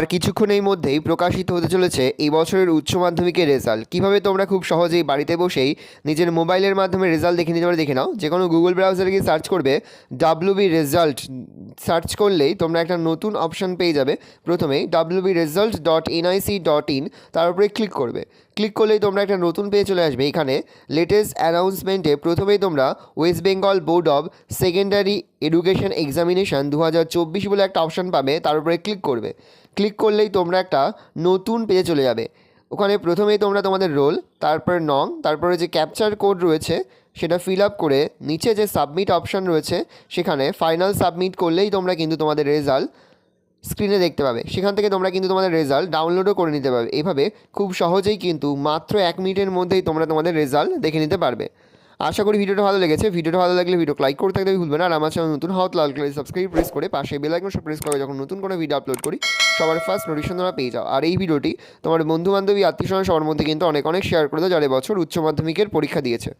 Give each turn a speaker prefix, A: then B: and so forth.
A: আর কিছুক্ষণের মধ্যেই প্রকাশিত হতে চলেছে এই বছরের উচ্চ মাধ্যমিকের রেজাল্ট। কীভাবে তোমরা খুব সহজেই বাড়িতে বসেই নিজের মোবাইলের মাধ্যমে রেজাল্ট দেখে নিতে পারো, দেখে নাও। যে কোনো গুগল ব্রাউজারে গিয়ে সার্চ করবে ডাব্লিউবি রেজাল্ট, সার্চ করলেই তোমরা একটা নতুন অপশান পেয়ে যাবে। প্রথমেই www.result.nic.in, তার উপরে ক্লিক করবে। ক্লিক করলেই তোমরা একটা নতুন পেজ চলে আসবে। এখানে লেটেস্ট অ্যানাউন্সমেন্টে প্রথমেই তোমরা West Bengal board of secondary education examination 2024 বলে একটা অপশান পাবে, তার উপরে ক্লিক করবে। ক্লিক করলেই তোমরা একটা নতুন পেজে চলে যাবে। ওখানে প্রথমেই তোমরা তোমাদের রোল, তারপর নং, তারপরে যে ক্যাপচার কোড রয়েছে সেটা ফিল আপ করে নিচে যে সাবমিট অপশান রয়েছে সেখানে ফাইনাল সাবমিট করলেই তোমরা কিন্তু তোমাদের রেজাল্ট স্ক্রিনে দেখতে পাবে। সেখান থেকে তোমরা কিন্তু তোমাদের রেজাল্ট ডাউনলোডও করে নিতে পারবে। এভাবে খুব সহজেই কিন্তু মাত্র 1 মিনিটের মধ্যেই তোমরা তোমাদের রেজাল্ট দেখে নিতে পারবে। আশা করি ভিডিওটা ভালো লেগেছে। ভিডিওটা ভালো লাগলে ভিডিও লাইক করে থাকতে ভুলবে না। আর আমার চ্যানেল নতুন হাত লাল করে সাবস্ক্রাইব প্রেস করে পাশে বেল আইকন প্রেস করে যখন নতুন কোনো ভিডিও আপলোড করি সবার ফার্স্ট নোটিফিকেশন তোমরা পেয়ে যাও। আর এই ভিডিওটি তোমার বন্ধু বান্ধবী আত্মীয় স্বজন সবার মধ্যে কিন্তু অনেক শেয়ার করে দাও যারা বছর উচ্চ মাধ্যমিকের পরীক্ষা দিয়েছে।